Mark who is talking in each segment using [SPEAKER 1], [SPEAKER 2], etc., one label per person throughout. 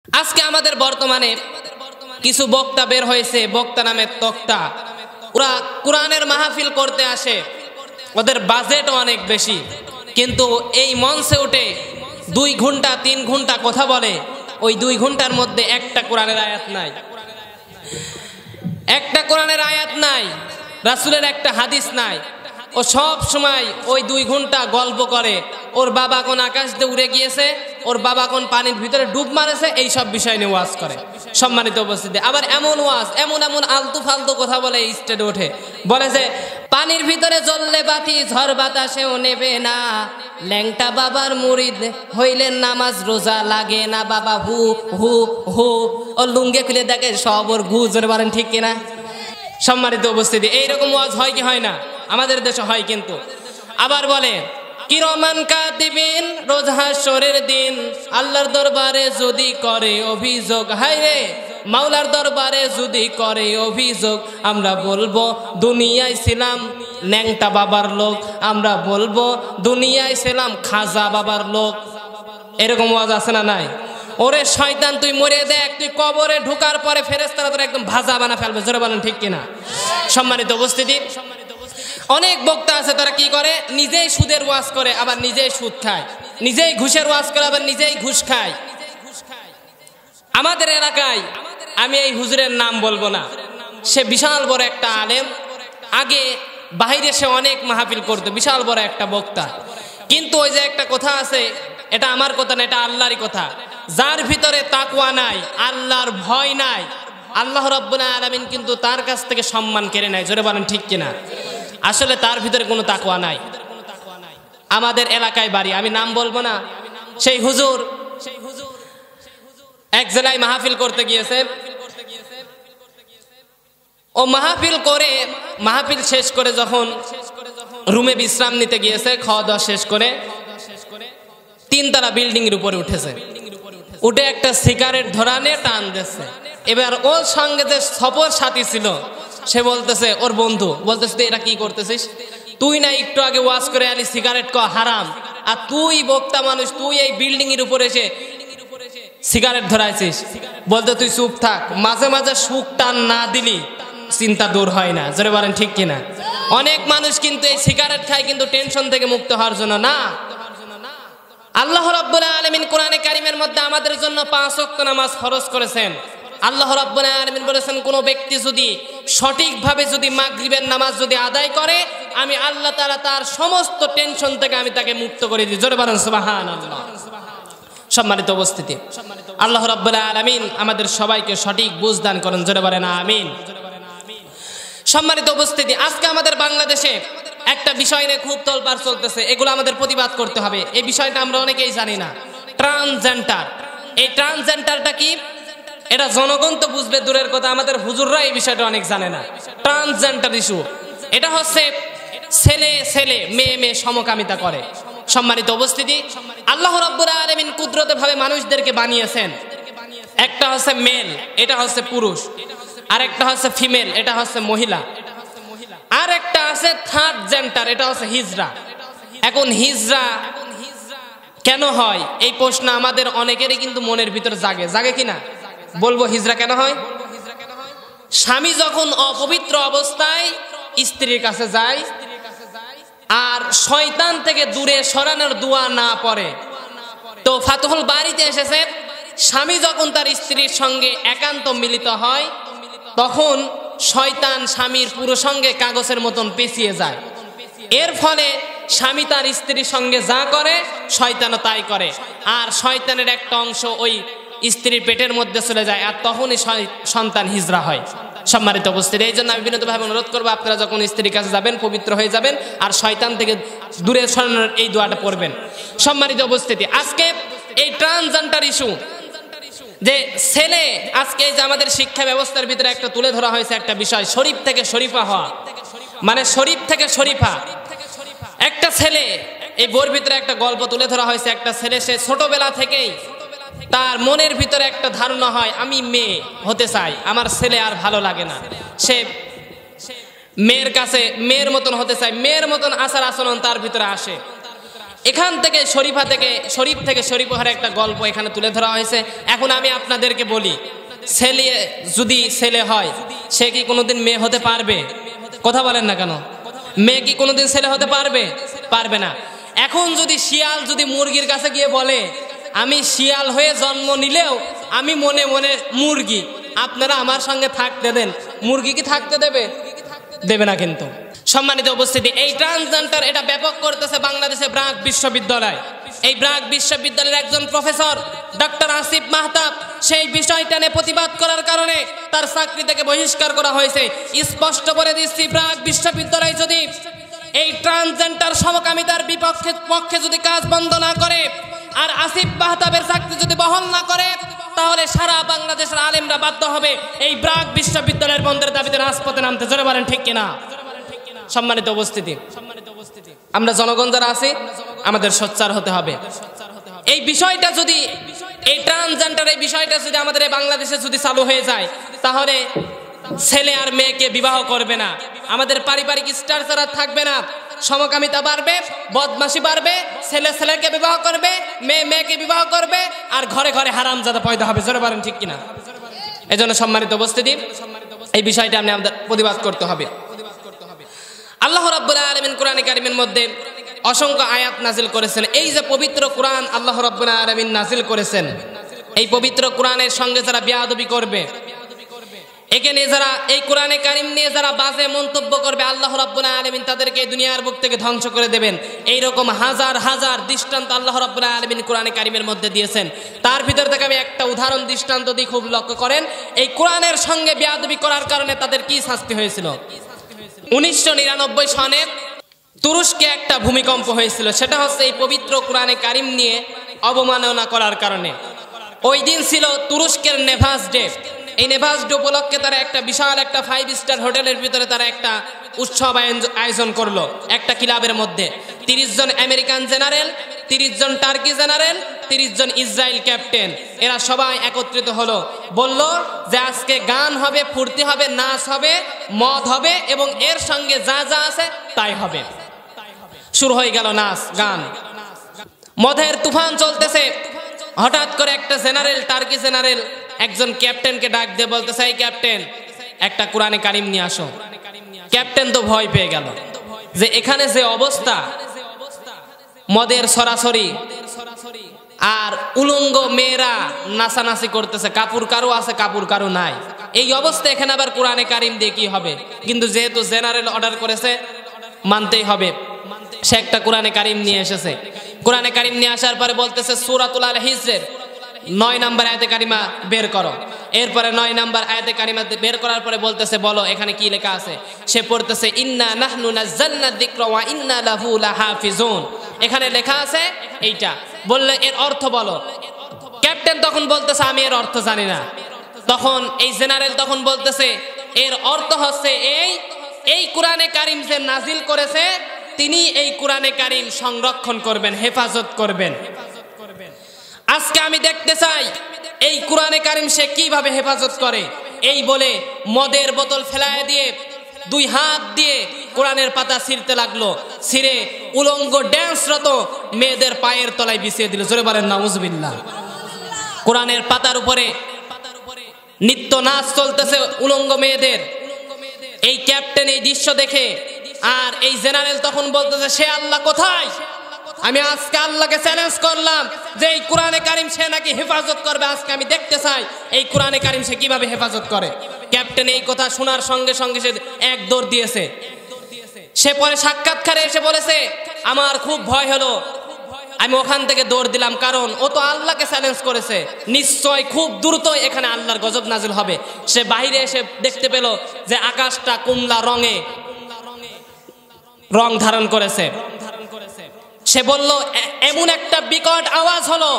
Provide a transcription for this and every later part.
[SPEAKER 1] আজকে আমাদের বর্তমানে কিছু বক্তা বের হয়েছে, বক্তা নামের তক্তা। ওরা কোরআনের মাহফিল করতে আসে, ওদের বাজেটও অনেক বেশি, কিন্তু এই মঞ্চে উঠে 2 ঘন্টা 3 ঘন্টা কথা বলে। ওই 2 ঘন্টার মধ্যে একটা কোরআনের আয়াত নাই, একটা কোরআনের আয়াত নাই, রাসূলের একটা হাদিস নাই। ও সব সময় ওই 2 ঘন্টা গল্প করে, ওর বাবা কোন আকাশ দিয়ে উড়ে গিয়েছে, ওর বাবা কোন পানির ভিতরে ডুব মারেছে, এই সব বিষয় নিয়ে ওয়াজ করে। সম্মানিত উপস্থিতি, আবার এমন ওয়াজ, এমন আলতু ফালতু কথা বলে স্টেজে ওঠে, বলে যে পানির ভিতরে জ্বললে বাতি ঝড় বাতাসেও নেবে না, ল্যাংটা বাবার মুরিদ হইলেন নামাজ রোজা লাগে না, বাবা হু হু হু। ও লুঙ্গে খুলে দেখে সব ওর ঘু, জোরে বলেন ঠিক কিনা? সম্মানিত উপস্থিতি, এইরকম ওয়াজ হয় কি হয় না? আমাদের দেশে হয়। কিন্তু আবার বলে কিরমান কাতিবিন, রোজ হাশরের দিন আল্লাহর দরবারে যদি করে অভিযোগ, হায় রে মাওলার দরবারে যদি করে অভিযোগ, আমরা বলবো দুনিয়ায় ছিলাম ন্যাংটা বাবার লোক, আমরা বলবো দুনিয়ায় ছিলাম খাজা বাবার লোক। এরকম ওয়াজ আছে না নাই? ওরে শয়তান, তুই মরে দেখ, তুই কবরে ঢোকার পরে ফেরেশতারা তোর একদম ভাজা বানা ফেলবে। জোরে বলেন ঠিক কিনা? সম্মানিত উপস্থিতি, অনেক বক্তা আছে, তারা কি করে? নিজেই সুদের ওয়াজ করে, আবার নিজেই সুদ খায়, নিজেই ঘুষের ওয়াজ করে, আবার নিজেই ঘুষ খায়। আমাদের এলাকায়, আমি এই হুজুরের নাম বলবো না, সে বিশাল বড় একটা আলেম, আগে বাইরে সে অনেক মাহফিল করতো, বিশাল বড় একটা বক্তা। কিন্তু ওই যে একটা কথা আছে, এটা আমার কথা না, এটা আল্লাহরই কথা, যার ভিতরে তাকওয়া নাই, আল্লাহর ভয় নাই, আল্লাহ রাব্বুল আলামিন কিন্তু তার কাছ থেকে সম্মান কেড়ে নেয়। জোরে বলেন ঠিক কিনা? আসলে তার ভিতরে কোনো তাকওয়া নাই। আমাদের এলাকায় বাড়ি, আমি নাম বলবো না, সেই হুজুর এক জেলায় মাহফিল করতে গিয়েছে। ও মাহফিল করে, মাহফিল শেষ করে যখন রুমে বিশ্রাম নিতে গিয়েছে, খাওয়া দাওয়া শেষ করে 3 তলা বিল্ডিং এর উপরে উঠেছে, উঠে একটা সিগারেট ধরানে টান দিচ্ছে। এবার ওর সঙ্গে যে সফর সাথী ছিল, সে বলতেছে, ওর বন্ধু বলতেছে, তুই এটা কি করতেছিস? তুই না একটু আগে ওয়াজ করে আলি সিগারেট ক হারাম, আর তুই বক্তা মানুষ, তুই এই বিল্ডিং এর উপরে এসে সিগারেট ধরাইছিস। বলতে তুই চুপ থাক, মাঝে মাঝে সুখ টান না দিলি চিন্তা দূর হয় না। জোরে বলেন ঠিক কিনা? অনেক মানুষ কিন্তু এই সিগারেট খায় কিন্তু টেনশন থেকে মুক্ত হওয়ার জন্য না। আল্লাহ রাব্বুল আলামিন কোরআনে কারীমের মধ্যে আমাদের জন্য 5 ওয়াক্ত নামাজ ফরজ করেছেন। আল্লাহ রাব্বুল আলামিন বলেছেন, কোন ব্যক্তি যদি সঠিকভাবে যদি মাগরিবের নামাজ যদি আদায় করে, আমি আল্লাহ তাআলা তার সমস্ত টেনশন থেকে আমি তাকে মুক্ত করে দিই। জোরে বলেন সুবহানাল্লাহ। সম্মানিত উপস্থিতি, আল্লাহ রাব্বুল আলামিন আমাদের সবাইকে সঠিক বুঝ দান করেন। জোরে বলেন আমিন। সম্মানিত উপস্থিতি, আজকে আমাদের বাংলাদেশে একটা বিষয় নিয়ে খুব তোলপাড় চলতেছে, এগুলো আমাদের প্রতিবাদ করতে হবে। এই বিষয়টা আমরা অনেকেই জানি না, ট্রান্সজেন্ডার। এই ট্রান্সজেন্ডারটা কি, এটা জনগণ তো বুঝবে দূরের কথা, আমাদের হুজুররা এই বিষয়টা অনেক জানে না। ট্রান্সজেন্ডার ইস্যু, এটা হচ্ছে ছেলে ছেলে মেয়ে মেয়ে সমকামিতা করে। সম্মানিত উপস্থিতি, আল্লাহ রাব্বুল আলামিন কুদরতে ভাবে মানুষদেরকে বানিয়েছেন। একটা হচ্ছে মেল, এটা হচ্ছে পুরুষ, আর একটা হচ্ছে ফিমেল, এটা হচ্ছে মহিলা, আর একটা আছে থার্ড জেন্ডার, এটা হচ্ছে হিজড়া। এখন হিজড়া কেন হয়, এই প্রশ্ন আমাদের অনেকেরই কিন্তু মনের ভিতর জাগে, জাগে কিনা বলবো? হিজড়া কেন হয়? স্বামী যখন অপবিত্র অবস্থায় স্ত্রীর কাছে যায় আর শয়তান থেকে দূরে সরানোর দোয়া না পড়ে, তো ফাতহুল বারীতে এসেছে, স্বামী যখন তার স্ত্রীর সঙ্গে একান্ত মিলিত হয়, তখন শয়তান স্বামীর পুরো সঙ্গে কাগজের মতন পেঁচিয়ে যায়। এর ফলে স্বামী তার স্ত্রীর সঙ্গে যা করে, শয়তানও তাই করে, আর শয়তানের একটা অংশ ওই স্ত্রীর পেটের মধ্যে চলে যায়, আর তখনই সন্তান হিজড়া হয়। সম্মানিত উপস্থিতি, এই জন্য আমি বিনীতভাবে অনুরোধ করবো, আপনারা যখন স্ত্রীর কাছে যাবেন পবিত্র হয়ে যাবেন, আর শয়তান থেকে দূরে সরানোর এই দোয়াটা পড়বেন। সম্মানিত উপস্থিতি, আজকে এই ট্রান্সজেন্ডার ইস্যু, যে ছেলে, আজকে যে আমাদের শিক্ষা ব্যবস্থার ভিতরে একটা তুলে ধরা হয়েছে একটা বিষয়, শরীফ থেকে শরীফা হওয়া, মানে শরীফ থেকে শরীফা। একটা ছেলে, এই বইয়ের ভিতরে একটা গল্প তুলে ধরা হয়েছে, একটা ছেলে, সে ছোটবেলা থেকেই তার মনের ভিতরে একটা ধারণা হয়, আমি মেয়ে হতে চাই, আমার ছেলে আর ভালো লাগে না, সে মেয়ের কাছে মেয়ের মতন হতে চায়, মেয়ের মতন আচার আচরণ তার ভিতরে আসে। এখান থেকে শরীফ থেকে শরীফের একটা গল্প এখানে তুলে ধরা হয়েছে। এখন আমি আপনাদেরকে বলি, যদি ছেলে হয় সে কি কোনোদিন মেয়ে হতে পারবে? কথা বলেন না কেন? মেয়ে কি কোনোদিন ছেলে হতে পারবে? পারবে না। এখন যদি শিয়াল যদি মুরগির কাছে গিয়ে বলে আমি শিয়াল হয়ে জন্ম নিলেও আমি মনে মনে মুরগি, আপনারা আমার সঙ্গে থাকতে দেন, মুরগি কি থাকতে দেবে? দেবে না। কিন্তু সম্মানিত উপস্থিতি, এই ট্রান্সজেন্ডার এটা ব্যাপক করতেছে বাংলাদেশে ব্র্যাক বিশ্ববিদ্যালয়। এই ব্র্যাক বিশ্ববিদ্যালয়ের একজন প্রফেসর ডক্টর আসিফ মাহতাব সেই বিষয়টা নিয়ে প্রতিবাদ করার কারণে তার চাকরি থেকে বহিষ্কার করা হয়েছে। স্পষ্ট করে দিচ্ছি, ব্র্যাক বিশ্ববিদ্যালয় যদি এই ট্রান্সজেন্ডার সমকামিতার পক্ষে যদি কাজ বন্ধ না করে আর আসিফ মাহতাবের চাকরি যদি বহাল না করে, তাহলে সারা বাংলাদেশের আলেমরা বাধ্য হবে এই ব্র্যাক বিশ্ববিদ্যালয়ের বন্ধের দাবিতে রাজপথে নামতে। জোরে বলেন ঠিক কিনা? সম্মানিত উপস্থিতি, আমরা জনগণ যারা আছি আমাদের সোচ্চার হতে হবে। এই বিষয়টা যদি, এই ট্রান্সজেন্ডার এই বিষয়টা যদি আমাদের বাংলাদেশে যদি চালু হয়ে যায়, তাহলে ছেলে আর মেয়েকে বিবাহ করবে না, আমাদের পারিবারিক স্ট্রাকচার থাকবে না, সমকামিতা বাড়বে, বদমাশি বাড়বে, ছেলে ছেলেকে বিবাহ করবে, মেয়ে মেয়েকে বিবাহ করবে, আর ঘরে ঘরে হারামজাদা পয়দা হবে। জোরে বলেন ঠিক কিনা? এজন্য সম্মানিত উপস্থিতি, এই বিষয়টা আমাদের প্রতিবাদ করতে হবে। আল্লাহ রাব্বুল আলামিন কোরআনে কারীমের মধ্যে অসংখ্য আয়াত নাজিল করেছেন। এই যে পবিত্র কোরআন আল্লাহ রাব্বুল আলামিন নাজিল করেছেন, এই পবিত্র কোরআনের সঙ্গে যারা বেয়াদবি করবে, এখানে যারা এই কোরআনে কারীম নিয়ে যারা বাজে মন্তব্য করবে, আল্লাহ রাব্বুল আলামিন তাদেরকে দুনিয়ার বুক থেকে ধ্বংস করে দেবেন। এইরকম হাজার হাজার দৃষ্টান্ত আল্লাহ রাব্বুল আলামিন কোরআনে কারীমের মধ্যে দিয়েছেন। তার ভিতর থেকে আমি একটা উদাহরণ দৃষ্টান্ত দিই, খুব লক্ষ্য করেন। এই কোরআনের সঙ্গে বেয়াদবি করার কারণে তাদের কি শাস্তি হয়েছিল? 1999 সনে তুরস্কে একটা ভূমিকম্প হয়েছিল। সেটা হচ্ছে এই পবিত্র কোরআনে কারীম নিয়ে অবমাননা করার কারণে। ওই দিন ছিল তুরস্কের নেভাজ ডে। এই নেভাজ ডে উপলক্ষে তারা একটা বিশাল একটা 5 স্টার হোটেলের ভিতরে তারা একটা উৎসব আয়োজন করলো একটা ক্লাবের মধ্যে। 30 জন আমেরিকান জেনারেল, 30 জন টার্কি জেনারেল, 30 জন ইসরায়েল ক্যাপ্টেন, এরা সবাই একত্রিত হলো। বলল যে আজকে গান হবে, ফুর্তি হবে, নাচ হবে, মদ হবে এবং এর সঙ্গে যা যা আছে তাই হবে। শুরু হয়ে গেল নাচ গান, মদের তুফান চলতেছে। হঠাৎ করে একটা জেনারেল, টার্কি জেনারেল একজন ক্যাপ্টেনকে ডাক দিয়ে বলতেছে, এই ক্যাপ্টেন, একটা কোরআনে কারীম নিয়ে আসো। ক্যাপ্টেন তো ভয় পেয়ে গেল যে এখানে যে অবস্থা, মদের সরাসরি আর উলঙ্গ মেয়েরা নাচানাচি করতেছে, কাপুর কারো আছে কাপুর কারো নাই, এই অবস্থা এখানে আবার কোরআনে কারীম দিয়ে কি হবে? কিন্তু যেহেতু জেনারেল অর্ডার করেছে মানতেই হবে। সে একটা কোরআনে কারীম নিয়ে এসেছে। কোরআনে কারীম নিয়ে আসার পরে বলতেছে সূরাতুল আল হিজর 9 নম্বর আয়াতে কারিমা বের করো। এরপরে 9 নম্বর আয়াতে কারিমা বের করার পরে বলতেছে বলো এখানে কি লেখা আছে। সে পড়তেছে ইন্না নাহনু নাযালনা যিকরা ওয়া ইন্না লাহু লাহাফিজুন। এখানে লেখা আছে এইটা। বললে এর অর্থ বলো। ক্যাপ্টেন তখন বলতেছে আমি এর অর্থ জানি না। তখন এই জেনারেল তখন বলতেছে এর অর্থ হচ্ছে এই কোরআনে কারীম যে নাজিল করেছে তিনি এই কোরআনে কারীম সংরক্ষণ করবেন, হেফাজত করবেন। আজকে আমি দেখতে চাই এই কোরআনে কারীম সে কিভাবে হেফাজত করে। এই বলে মদের বোতল ফেলায় দিয়ে 2 হাত দিয়ে কোরআনের পাতা ছিঁড়তে লাগলো। ছিঁড়ে উলঙ্গ ড্যান্সরত মেয়েদের পায়ের তলায় বিছিয়ে দিল। জোরে বলেন নাউজুবিল্লাহ। কোরআনের পাতার উপরে নিত্য নাচ চলতেছে উলঙ্গ মেয়েদের। এই ক্যাপ্টেন এই দৃশ্য দেখে আর এই জেনারেল তখন বলতেছে সে আল্লাহ কোথায়? আমি আজকে আল্লাহকে চ্যালেঞ্জ করলাম যে এই কোরআনে কারীম সে নাকি হেফাজত করবে। আজকে আমি দেখতে চাই এই কোরআনে কারীম সে কিভাবে হেফাজত করে। ক্যাপ্টেন এই কথা শোনার সঙ্গে সঙ্গে সে এক দৌড় দিয়েছে। সে পরে সাক্ষাৎকারে এসে বলেছে আমার খুব ভয় হলো, আমি ওখান থেকে দৌড় দিলাম, কারণ ও তো আল্লাহকে চ্যালেঞ্জ করেছে, নিশ্চয় খুব দ্রুতই এখানে আল্লাহর গজব নাজিল হবে। সে বাইরে এসে দেখতে পেল যে আকাশটা কমলা রং ধারণ করেছে। সে বলল এমন একটা বিকট আওয়াজ হলো,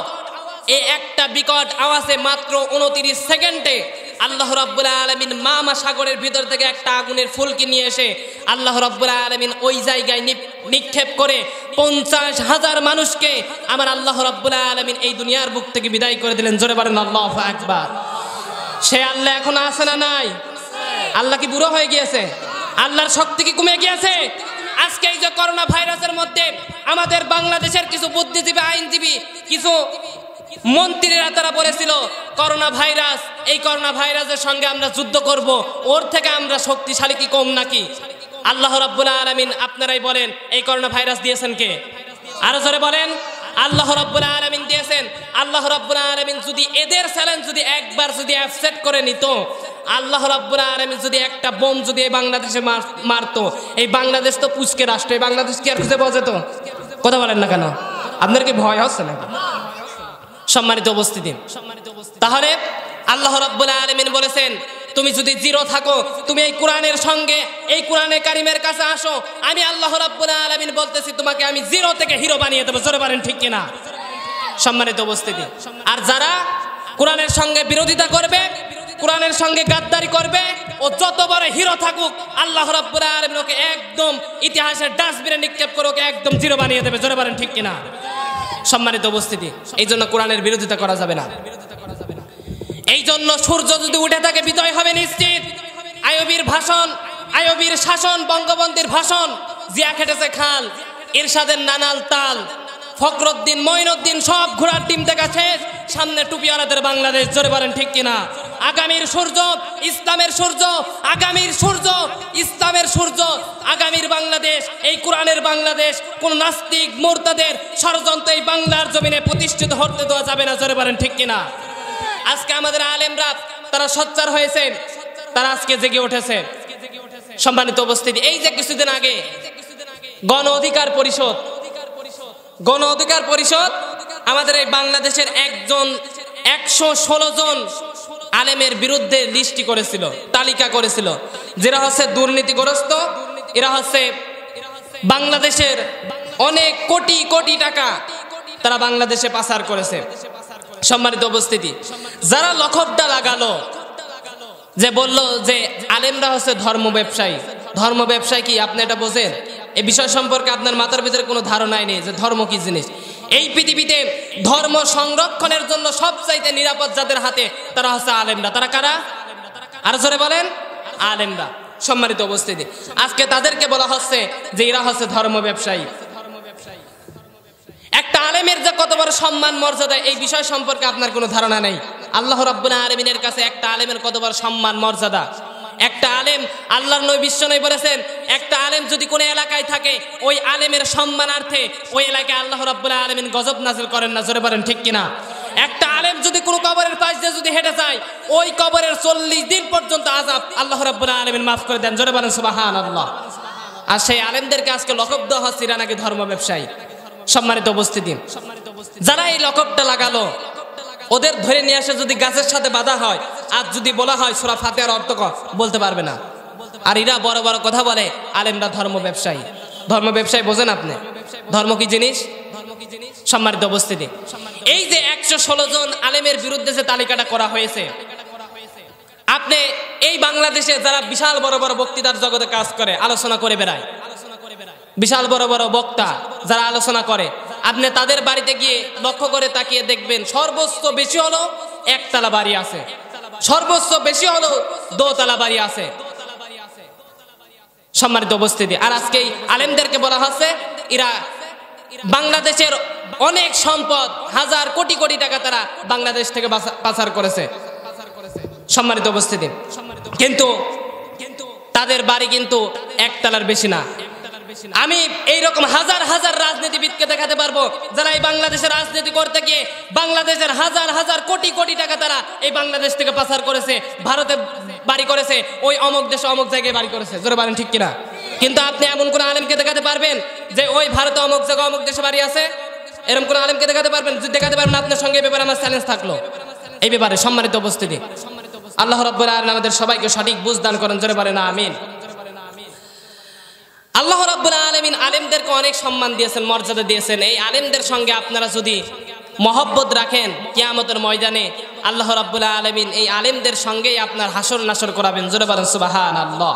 [SPEAKER 1] এই একটা বিকট আওয়াজে মাত্র 29 সেকেন্ডে আল্লাহ রাব্বুল আলামিন মামা সাগরের ভিতর থেকে একটা আগুনের ফুলকি নিয়ে এসে আল্লাহ রাব্বুল আলামিন ওই জায়গায় নিক্ষেপ করে 50,000 মানুষকে আমার আল্লাহ রাব্বুল আলামিন এই দুনিয়ার বুক থেকে বিদায় করে দিলেন। জোরে বলেন আল্লাহু আকবার। সে আল্লাহ এখন আছে না নাই? আল্লাহ কি বুড়ো হয়ে গিয়েছে? আল্লাহর শক্তি কি কমে গিয়েছে? আজকে এই যে করোনা ভাইরাসের মধ্যে আমাদের বাংলাদেশের কিছু বুদ্ধিজীবী, আইনজীবী, কিছু মন্ত্রীরা তারা বলেছিল করোনা ভাইরাস, এই করোনা ভাইরাসের সঙ্গে আমরা যুদ্ধ করব, ওর থেকে আমরা শক্তিশালী কি কম নাকি? আল্লাহ রাব্বুল আলামিন আপনারাই বলেন এই করোনা ভাইরাস দিয়েছেন কে? আরো জোরে বলেন। আল্লাহ রাব্বুল আলামিন দিয়েছেন। আল্লাহ রাব্বুল আলামিন যদি এদের চ্যালেঞ্জ যদি একবার যদি অ্যাকসেপ্ট করে নিত, আল্লাহ রাব্বুল আলামিন যদি একটা বোম যদি এই বাংলাদেশে মারতো, এই বাংলাদেশ তো পুচকে রাষ্ট্র, এই বাংলাদেশ কি আর খুঁজে পাওয়া যেত? কথা বলেন না কেন? আপনার কি ভয় হচ্ছে নাকি? সম্মানিত উপস্থিতি, তাহলে আল্লাহ রাব্বুল আলামিন বলেছেন তুমি যদি জিরো থাকো, তুমি এই কোরআনের সঙ্গে, এই কোরআনে কারিমের কাছে আসো, আমি আল্লাহ রাব্বুল আলামিন বলতেছি তোমাকে আমি জিরো থেকে হিরো বানিয়ে দেবো। জোরে বলেন ঠিক কিনা? সম্মানিত উপস্থিতি, আর যারা কোরআনের সঙ্গে বিরোধিতা করবে, কোরআনের সঙ্গে গাদ্দারি করবে, ও যত বড় হিরো থাকুক আল্লাহ রাব্বুল আলামিন ওকে একদম ইতিহাসের ডাস্টবিনে নিক্ষেপ করে ওকে একদম জিরো বানিয়ে দেবে। জোরে বলেন ঠিক কিনা? সম্মানিত উপস্থিতি, এই জন্য কোরআনের বিরোধিতা করা যাবে না। এই জন্য সূর্য যদি উঠে থাকে বিজয় হবে নিশ্চিত। আইয়ুবীর ভাষণ, আইয়ুবীর শাসন, বঙ্গবন্ধুর ভাষণ, জিয়া খেটেছে খাল, ইরশাদের নানাল তাল, ফখরুদ্দিন, মঈনুদ্দিন সব ঘোড়ার টিম দেখা শেষ, সামনে টুপিওয়ালাদের বাংলাদেশ। জোরে বলেন ঠিক কিনা? আগামীর সূর্য, ইসলামের সূর্য, আগামীর সূর্য, ইসলামের সূর্য, আগামীর বাংলাদেশ, এই কোরআনের বাংলাদেশ। কোন নাস্তিক মুরতাদের ষড়যন্ত্র এই বাংলার জমিনে প্রতিষ্ঠিত হতে দেওয়া যাবে না। জোরে বলেন ঠিক কিনা? আজকে আমাদের আলেমরা তারা সোচ্চার হয়েছে, তারা আজকে জেগে উঠেছে। সম্মানিত উপস্থিতি, এই যে কিছুদিন আগে গণ অধিকার পরিষদ, গণ অধিকার পরিষদ আমাদের এই বাংলাদেশের 116 জন আলেমের বিরুদ্ধে লিস্টি করেছিল, তালিকা করেছিল, যারা হচ্ছে দুর্নীতিগ্রস্ত, এরা হচ্ছে বাংলাদেশের অনেক কোটি কোটি টাকা তারা বাংলাদেশে পাচার করেছে। সম্মানিত উপস্থিতি, যারা লকবটা লাগালো, যে বলল যে আলেমরা হচ্ছে ধর্ম ব্যবসায়ী। ধর্ম ব্যবসায়ী কি আপনি এটা বোঝেন? এই বিষয় সম্পর্কে আপনার মাথার ভিতরে কোনো ধারণাই নেই যে ধর্ম কি জিনিস। এই পৃথিবীতে ধর্ম সংরক্ষণের জন্য সবচাইতে নিরাপদ যাদের হাতে, তারা হচ্ছে আলেমরা। তারা কারা? আর জোরে বলেন। আলেমরা। সম্মানিত উপস্থিতি, আজকে তাদেরকে বলা হচ্ছে যে এরা হচ্ছে ধর্ম ব্যবসায়ী। একটা আলেমের যে কত বড় সম্মান মর্যাদা, এই বিষয় সম্পর্কে আপনার কোনো ধারণা নেই। আল্লাহ রাব্বুল আলামিনের কাছে একটা আলেমের কত বড় সম্মান মর্যাদা। একটা আলেম, আল্লাহর নবী বিশ্বনবী বলেছেন, একটা আলেম যদি কোনো এলাকায় থাকে, ওই আলেমের সম্মানার্থে ওই এলাকায় আল্লাহ রাব্বুল আলামিন গজব নাযিল করেন না। জোরে বলেন ঠিক কিনা? একটা আলেম যদি কোনো কবরের পাশ দিয়ে যদি হেঁটে যায়, ওই কবরের 40 দিন পর্যন্ত আযাব আল্লাহ রাব্বুল আলামিন মাফ করে দেন। জোরে বলেন সুবহানাল্লাহ। আর সেই আলেমদেরকে আজকে লকব দেওয়া হচ্ছে এরা নাকি ধর্ম ব্যবসায়ী। সম্মানিত উপস্থিতি, যারা এই লকবটা লাগালো, ওদের ধরে নিয়ে আসে যদি গাছের সাথে বাঁধা হয়, আর যদি বলা হয় সূরা ফাতিহার অর্থ বলতে পারবে না। আর এরা বড় বড় কথা বলে আলেমরা ধর্ম ব্যবসায়ী। ধর্ম ব্যবসায়ী বোঝেন আপনি? ধর্ম কি জিনিস? সম্মানিত উপস্থিতি, এই যে 116 জন আলেমের বিরুদ্ধে যে তালিকাটা করা হয়েছে, আপনি এই বাংলাদেশে যারা বিশাল বড় বড় বক্তৃতার জগতে কাজ করে, আলোচনা করে বেড়ায়, বিশাল বড় বড় বক্তা যারা আলোচনা করে, আপনি তাদের বাড়িতে গিয়ে লক্ষ্য করে তাকিয়ে দেখবেন সর্বোচ্চ বেশি হলো একতলা বাড়ি আছে, সর্বোচ্চ বেশি হলো দোতলা বাড়ি আছে। সম্মানিত উপস্থিতি, আর আজকে আলেমদেরকে বলা হচ্ছে এরা বাংলাদেশের অনেক সম্পদ, হাজার কোটি কোটি টাকা তারা বাংলাদেশ থেকে পাচার করেছে। সম্মানিত উপস্থিতি, কিন্তু তাদের বাড়ি কিন্তু একতলার বেশি না। আমি এইরকম হাজার হাজার রাজনীতিবিদকে দেখাতে পারবো যারা এই বাংলাদেশের রাজনীতি করতে গিয়ে বাংলাদেশের হাজার হাজার কোটি কোটি টাকা তারা এই বাংলাদেশ থেকে পাচার করেছে, ভারতে বাড়ি করেছে, ওই অমুক দেশে অমুক জায়গায় বাড়ি করেছে। জোরে বলেন ঠিক কিনা? কিন্তু আপনি এমন কোন আলেমকে দেখাতে পারবেন যে ওই ভারতে অমুক জায়গায় অমুক দেশে বাড়ি আছে? এরকম কোন আলেমকে দেখাতে পারবেন? যদি দেখাতে পারবেন, আপনার সঙ্গে এই ব্যাপারে আমার চ্যালেঞ্জ থাকলো। এই ব্যাপারে সম্মানিত উপস্থিতি, আল্লাহ রাব্বুল আলামিন আমাদের সবাইকে সঠিক বুঝ দান করেন। জোরে বলেন আমিন। আল্লাহ রাব্বুল আলামিন আলেমদেরকে অনেক সম্মান দিয়েছেন, মর্যাদা দিয়েছেন। এই আলেমদের সঙ্গে আপনারা যদি মহব্বত রাখেন, কিয়ামতের ময়দানে আল্লাহ রাব্বুল আলামিন এই আলেমদের সঙ্গেই আপনার হাসর নাসর করাবেন। জোরে বলেন সুবহানাল্লাহ।